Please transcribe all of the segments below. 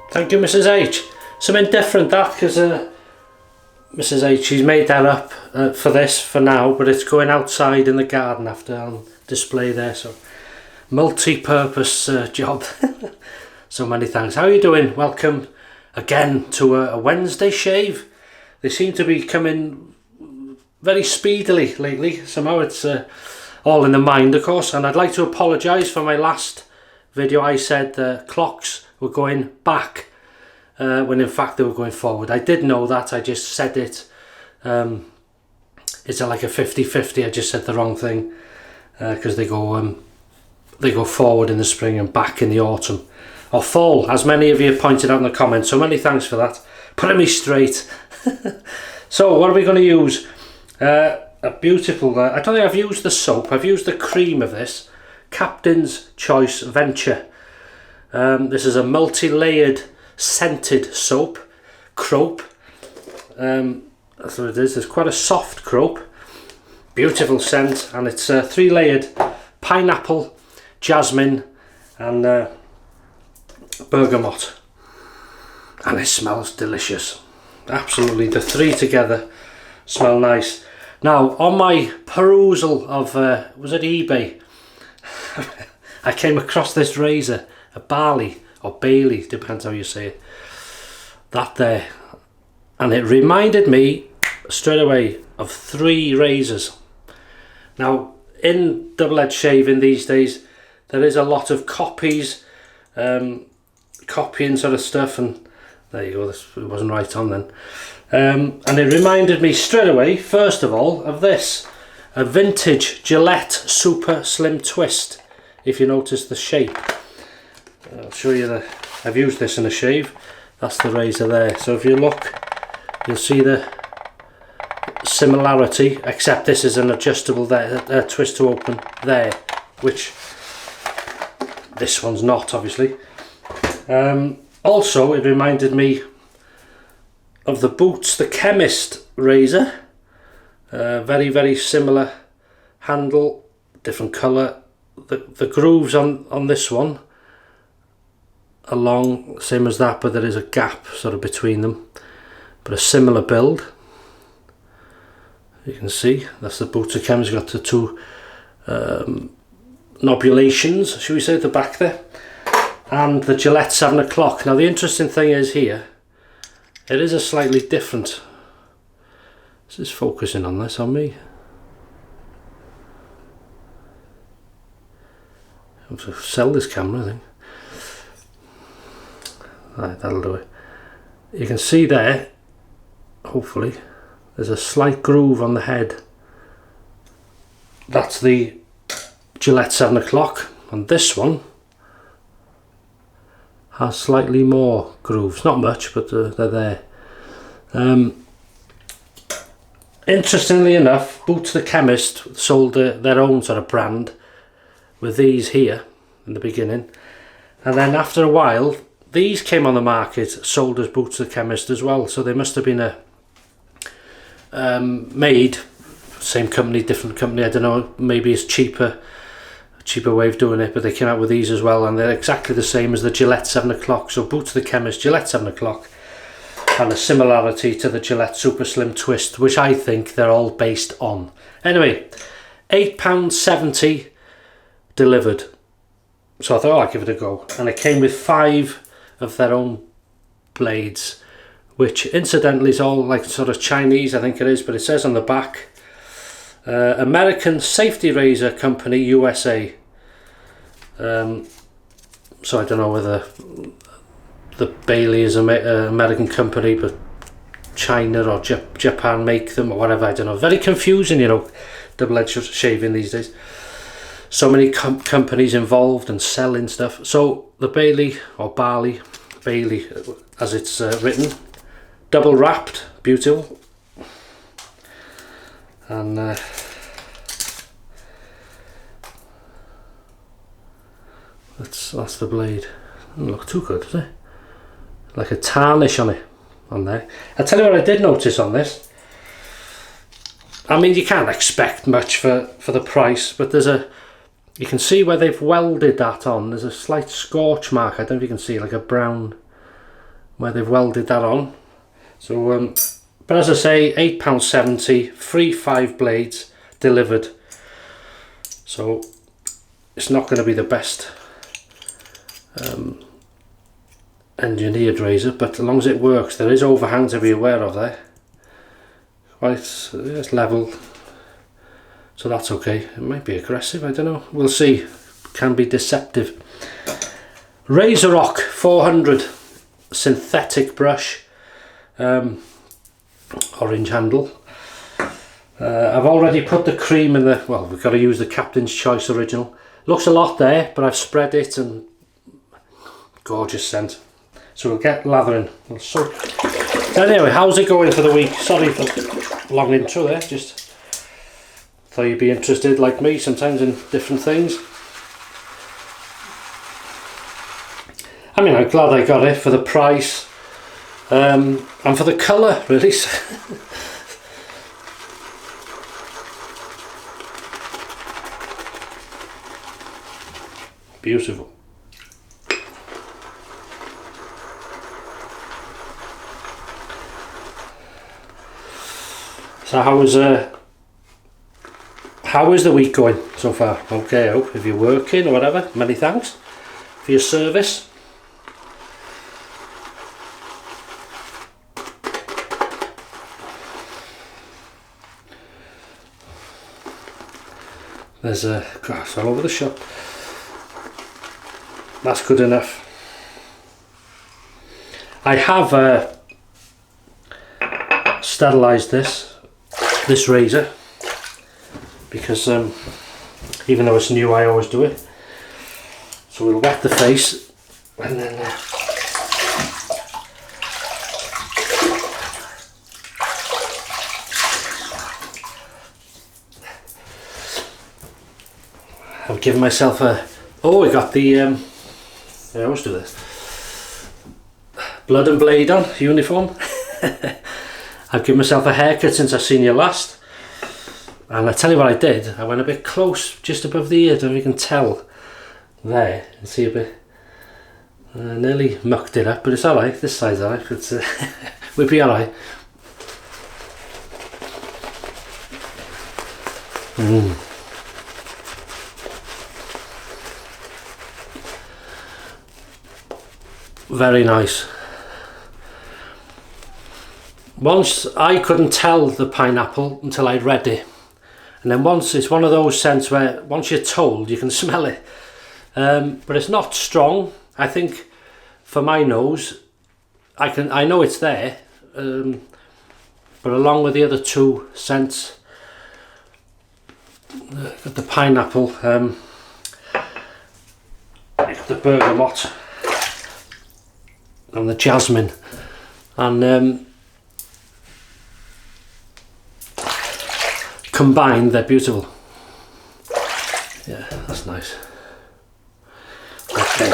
Thank you, Mrs H. Something different that, because Mrs H, she's made that up for this for now, but it's going outside in the garden after on display there, so multi-purpose job. So many thanks. How are you doing? Welcome again to a Wednesday shave. They seem to be coming very speedily lately. Somehow it's all in the mind, of course, and I'd like to apologise for my last video. I said the clocks were going back when in fact they were going forward. I did know that, I just said it. It's like a 50-50, I just said the wrong thing, because they go forward in the spring and back in the autumn or fall, as many of you pointed out in the comments, so many thanks for that, putting me straight. So what are we going to use? A beautiful, I don't think I've used the soap, I've used the cream of this, Captain's Choice Venture. This is a multi-layered scented soap, crope. That's what it is. It's quite a soft crope, beautiful scent, and it's 3-layered pineapple, jasmine and bergamot, and it smells delicious. Absolutely, the three together smell nice. Now, on my perusal of was it eBay, I came across this razor, a Baili or Baili, depends how you say it, that there, and it reminded me straight away of 3 razors. Now, in double-edged shaving these days, there is a lot of copies, copying sort of stuff, and there you go, this wasn't right on then. And it reminded me straight away, first of all, of this, a vintage Gillette Super Slim Twist. If you notice the shape, I'll show you I've used this in a shave. That's the razor there. So if you look, you'll see the similarity, except this is an adjustable there, twist to open there, which this one's not, obviously. Also, it reminded me of the Boots the Chemist razor. Very, very similar handle, different colour. The grooves on this one are long, same as that, but there is a gap sort of between them, but a similar build. You can see that's the Boots the Chemist. Got the 2 nobulations, should we say, at the back there, and the Gillette 7 o'clock. Now the interesting thing is here, it is a slightly different. This is focusing on this on me. I have to sell this camera, I think. Right, that'll do it. You can see there, hopefully, there's a slight groove on the head. That's the Gillette 7 o'clock, and this one has slightly more grooves, not much, but they're there. Interestingly enough, Boots the Chemist sold their own sort of brand with these here in the beginning, and then after a while these came on the market, sold as Boots the Chemist as well, so they must have been made, same company, different company, I don't know, maybe it's cheaper way of doing it, but they came out with these as well, and they're exactly the same as the Gillette 7 o'clock. So Boots the Chemist, Gillette 7 o'clock, and a similarity to the Gillette Super Slim Twist, which I think they're all based on. Anyway, £8.70 delivered, so I thought, I'll give it a go, and it came with 5 of their own blades, which incidentally is all like sort of Chinese, I think it is, but it says on the back, American Safety Razor Company USA. So I don't know whether the Baili is an American company, but China or Japan make them or whatever, I don't know. Very confusing, you know, double-edged shaving these days. So many companies involved and selling stuff. So the Baili, or Baili as it's written, double wrapped, beautiful. And that's the blade. Doesn't look too good, does it? Like a tarnish on it, on there. I'll tell you what I did notice on this. I mean, you can't expect much for the price, but there's you can see where they've welded that on. There's a slight scorch mark. I don't know if you can see, like a brown where they've welded that on. So but as I say, £8.70, free 5 blades delivered. So it's not going to be the best engineered razor, but as long as it works. There is overhang to be aware of there. Right, it's level, so that's okay. It might be aggressive, I don't know. We'll see. Can be deceptive. Razor Rock 400 synthetic brush, orange handle. I've already put the cream in the, well, we've got to use the Captain's Choice original. Looks a lot there, but I've spread it, and gorgeous scent. So we'll get lathering. So anyway, how's it going for the week? Sorry for long intro there, just thought you'd be interested like me sometimes in different things. I mean, I'm glad I got it for the price, and for the colour, really. Beautiful. So how is the week going so far? Okay, I hope. If you're working or whatever, many thanks for your service. There's grass all over the shop. That's good enough. I have sterilised this razor because even though it's new, I always do it. So we'll wet the face and then I've given myself a, oh, I got the I always do this, Blood and Blade on uniform. I've given myself a haircut since I've seen you last, and I tell you what I did, I went a bit close just above the ear. I don't know if you can tell there and see a bit, nearly mucked it up, but it's alright, this side's alright. It's we'll be alright. Very nice. Once I couldn't tell the pineapple until I'd read it, and then once it's one of those scents where once you're told you can smell it, but it's not strong. I think for my nose I know it's there, but along with the other two scents, the pineapple, the bergamot and the jasmine, and combined they're beautiful. Yeah, that's nice. Okay,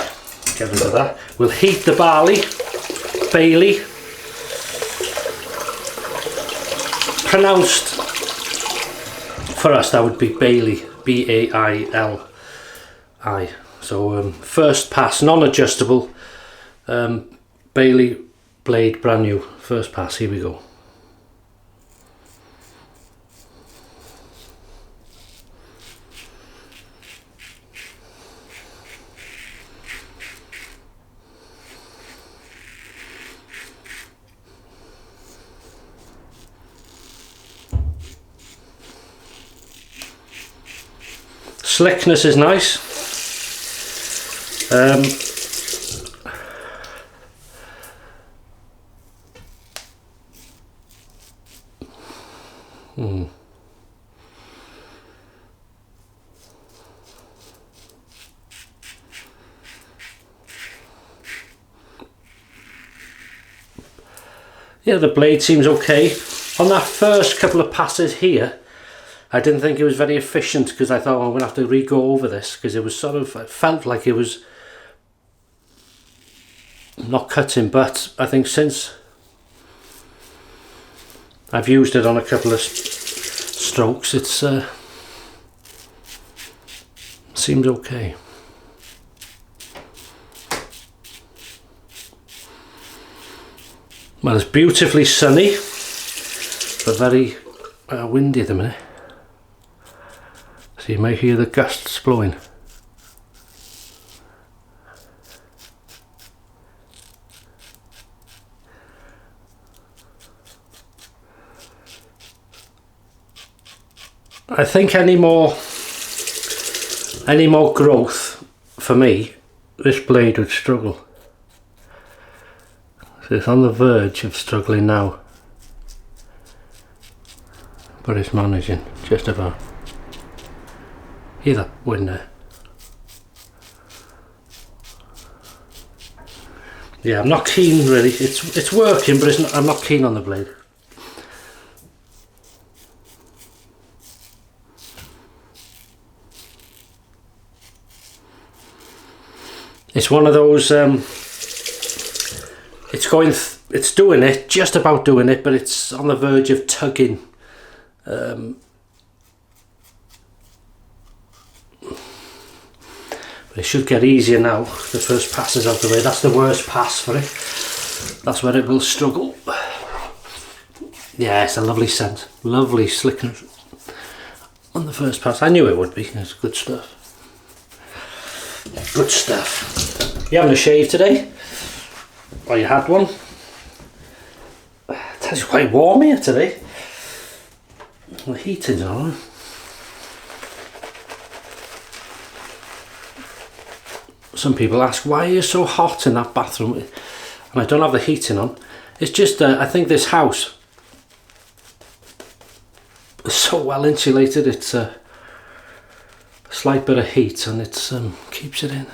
get rid of that. We'll heat the barley. Baili, pronounced for us that would be Baili, B-A-I-L-I. So first pass, non-adjustable, Baili blade, brand new, first pass. Here we go. Slickness is nice. Yeah, the blade seems okay. On that first couple of passes here, I didn't think it was very efficient because I thought, well, I'm going to have to re-go over this because it was sort of, it felt like it was not cutting, but I think since I've used it on a couple of strokes, it's seems okay. Well, it's beautifully sunny, but very windy at the minute. So you may hear the gusts blowing. I think any more growth for me, this blade would struggle. So it's on the verge of struggling now, but it's managing just about. Hear that wind there? Yeah, I'm not keen really. It's working, but I'm not keen on the blade. It's one of those. It's doing it, just about doing it, but it's on the verge of tugging. But it should get easier now. The first pass is out the way. That's the worst pass for it. That's where it will struggle. Yeah, it's a lovely scent. Lovely slickness on the first pass. I knew it would be. It's good stuff. Good stuff. You having a shave today? Or you had one? It's quite warm here today. The heating's on. Some people ask, why are you so hot in that bathroom? And I don't have the heating on. It's just, I think this house is so well insulated. It's a slight bit of heat and it keeps it in.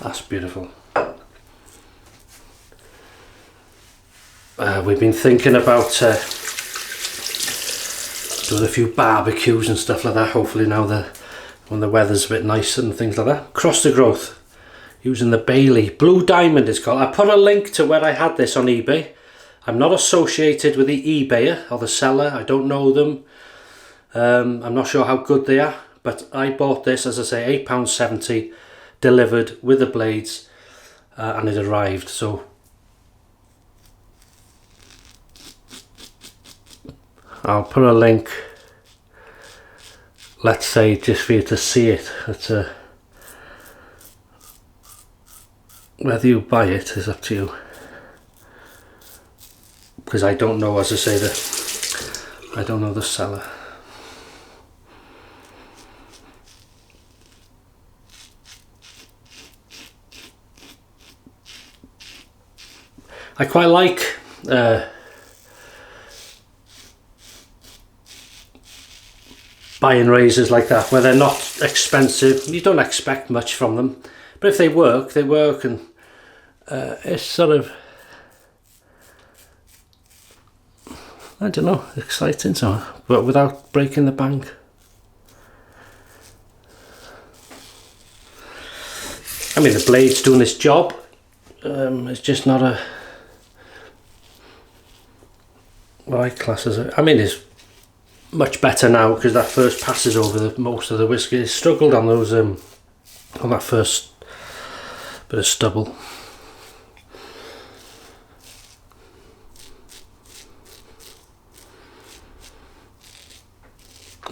That's beautiful. We've been thinking about doing a few barbecues and stuff like that. Hopefully now when the weather's a bit nicer and things like that. Cross the growth using the Baili Blue Diamond it's called. I put a link to where I had this on eBay. I'm not associated with the eBayer or the seller. I don't know them. I'm not sure how good they are, but I bought this, as I say, £8.70 delivered with the blades, and it arrived. So I'll put a link, let's say, just for you to see it. It's whether you buy it is up to you, because I don't know, as I say, I don't know the seller. I quite like buying razors like that, where they're not expensive. You don't expect much from them, but if they work, they work, and it's sort of, I don't know, exciting somehow, but without breaking the bank. I mean, the blade's doing its job. It's just not a, what I class as a, I mean, it's much better now because that first passes over most of the whiskey. It struggled on those, on that first bit of stubble.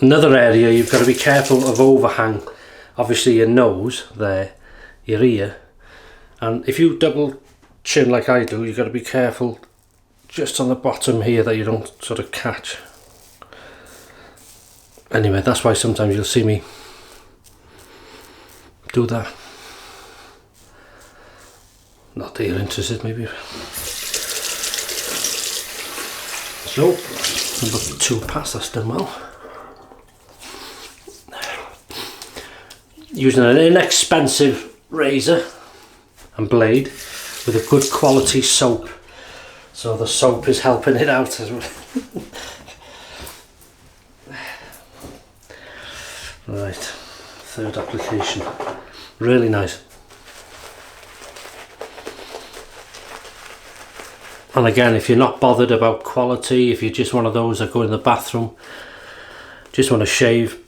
Another area you've got to be careful of overhang, obviously your nose there, your ear, and if you double chin like I do, you've got to be careful just on the bottom here that you don't sort of catch. Anyway, that's why sometimes you'll see me do that. Not that you're interested, maybe. So, number 2 pass, that's done well. Using an inexpensive razor and blade with a good quality soap. So the soap is helping it out as well. Right, third application. Really nice. And again, if you're not bothered about quality, if you're just one of those that go in the bathroom, just want to shave,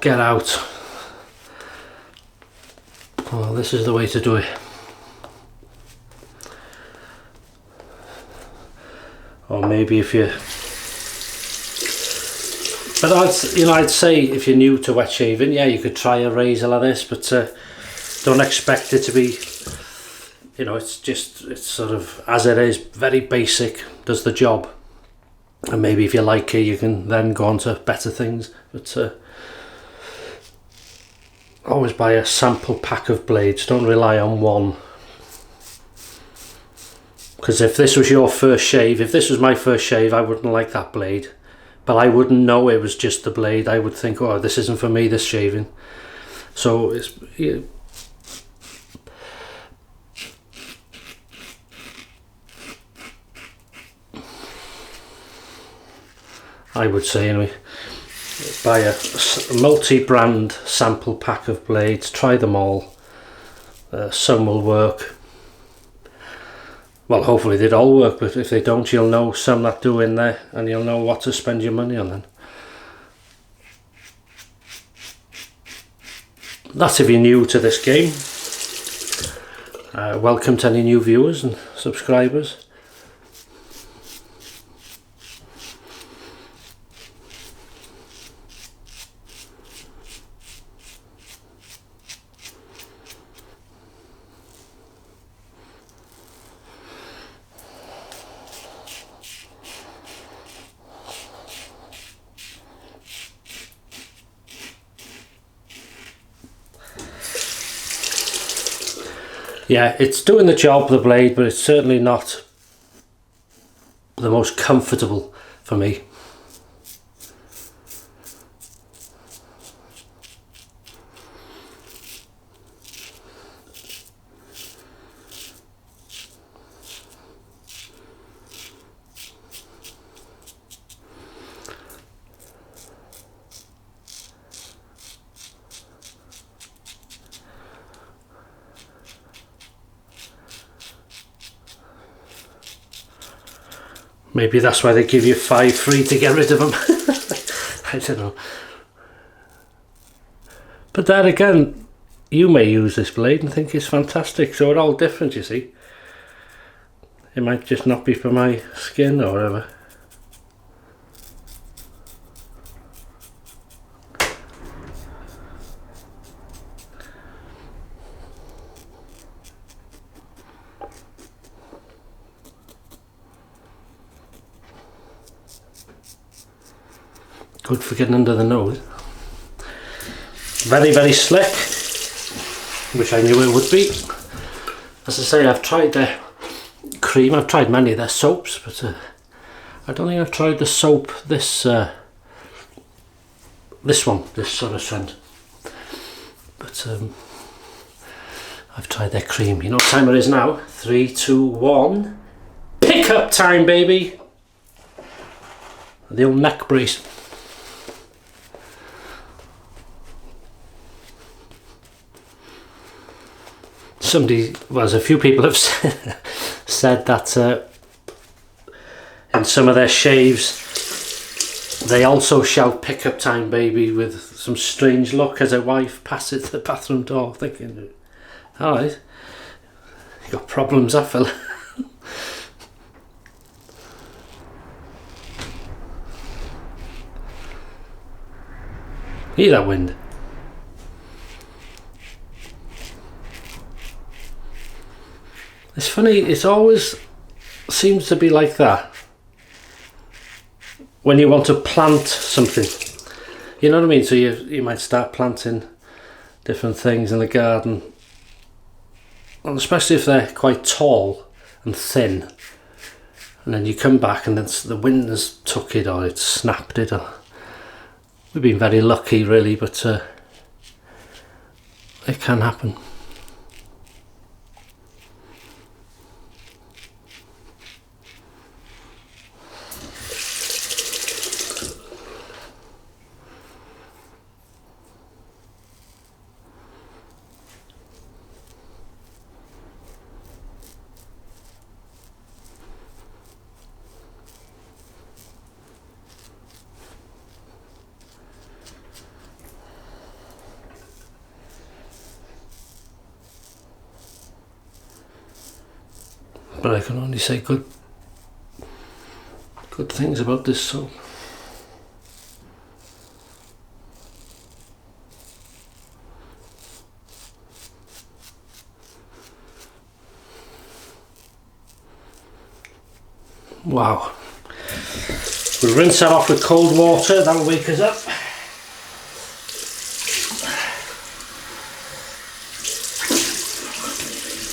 get out. Well, this is the way to do it. Or maybe if you, but I'd say if you're new to wet shaving, yeah, you could try a razor like this, but don't expect it to be, it's sort of as it is, very basic, does the job. And maybe if you like it, you can then go on to better things. But always buy a sample pack of blades, don't rely on one. Because if this was your first shave, if this was my first shave, I wouldn't like that blade. But I wouldn't know it was just the blade. I would think, oh, this isn't for me, this shaving. So it's... I would say anyway, buy a multi-brand sample pack of blades, try them all. Some will work. Well, hopefully they'd all work, but if they don't, you'll know some that do in there, and you'll know what to spend your money on then. That's if you're new to this game. Welcome to any new viewers and subscribers. Yeah, it's doing the job, the blade, but it's certainly not the most comfortable for me. Maybe that's why they give you 5 free to get rid of them. I don't know. But then again, you may use this blade and think it's fantastic, so we're all different, you see. It might just not be for my skin or whatever. Good for getting under the nose. Very, very slick, which I knew it would be. As I say, I've tried their cream, I've tried many of their soaps, but I don't think I've tried the soap, this sort of scent. But I've tried their cream. You know what time it is now? 3, 2, 1. Pick up time, baby! The old neck brace. There's a few people have said that in some of their shaves they also shout "pick up time, baby" with some strange look as a wife passes the bathroom door, thinking, alright, you got problems, that fella. Hear that wind? It's funny, it always seems to be like that when you want to plant something. You know what I mean? So you might start planting different things in the garden, and especially if they're quite tall and thin, and then you come back and then the wind has took it or it's snapped it. Or we've been very lucky really, but it can happen. but I can only say good things about this soap. Wow. We'll rinse that off with cold water, that'll wake us up.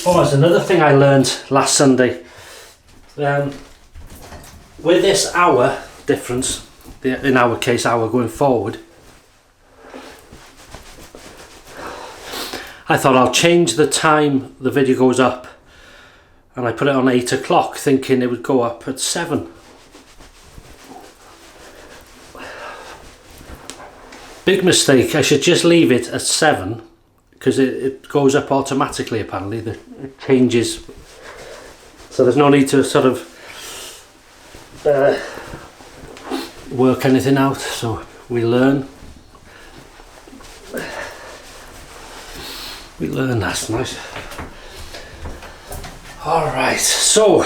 Oh, there's another thing I learned last Sunday. With this hour difference, in our case hour going forward, I thought I'll change the time the video goes up, and I put it on 8 o'clock thinking it would go up at 7. Big mistake. I should just leave it at 7 because it goes up automatically apparently. It changes, so there's no need to sort of work anything out, so we learn. That's nice. Alright, so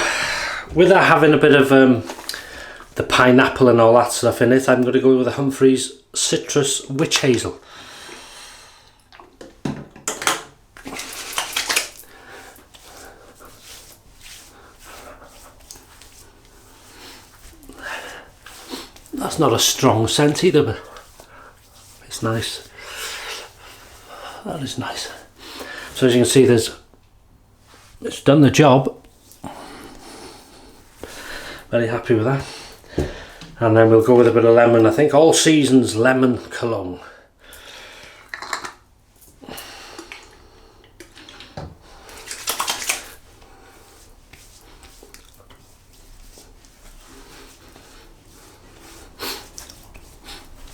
with that having a bit of the pineapple and all that stuff in it, I'm going to go with the Humphrey's Citrus Witch Hazel. That's not a strong scent either, but it's nice. That is nice. So as you can see, it's done the job. Very happy with that. And then we'll go with a bit of lemon. I think All Seasons Lemon Cologne.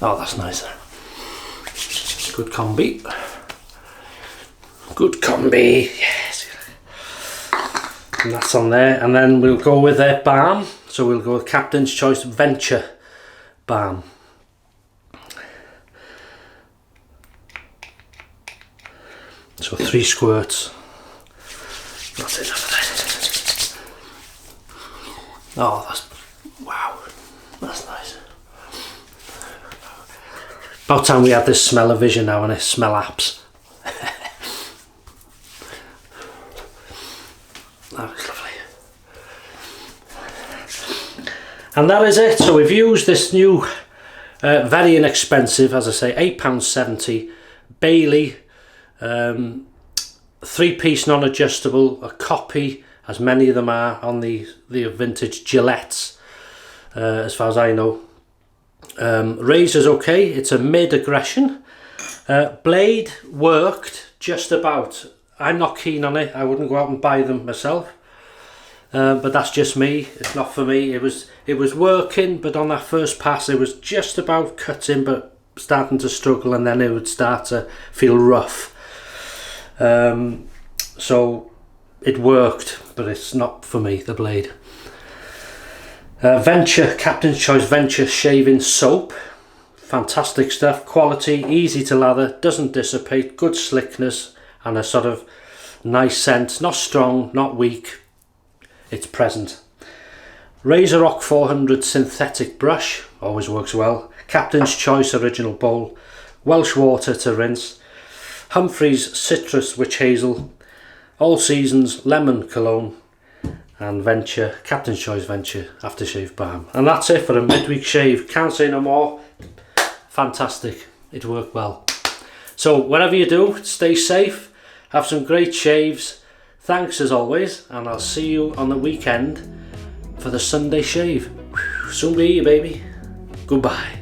Oh, that's nice. Good combi. Good combi, yes. And that's on there. And then we'll go with their balm. So we'll go with Captain's Choice Venture Balm. So 3 squirts. That's enough of that. Oh, wow. That's nice. About time we had this smell-o-vision now, and it smell apps. That is lovely. And that is it. So we've used this new, very inexpensive, as I say, £8.70 Baili 3-piece non-adjustable, a copy, as many of them are, on the vintage Gillettes, as far as I know. Razor's okay, it's a mid-aggression. Blade worked just about. I'm not keen on it, I wouldn't go out and buy them myself. But that's just me, it's not for me. It was working, but on that first pass it was just about cutting but starting to struggle, and then it would start to feel rough. So it worked, but it's not for me, the blade. Venture, Captain's Choice Venture Shaving Soap. Fantastic stuff, quality, easy to lather, doesn't dissipate, good slickness, and a sort of nice scent. Not strong, not weak, it's present. Razor Rock 400 synthetic brush, always works well. Captain's Choice original bowl. Welsh water to rinse. Humphrey's Citrus Witch Hazel. All Seasons Lemon Cologne. And Venture, Captain's Choice Venture Aftershave Balm. And that's it for a midweek shave. Can't say no more. Fantastic, it worked well. So whatever you do, stay safe, have some great shaves. Thanks as always, and I'll see you on the weekend for the Sunday shave. Soon be here, baby. Goodbye.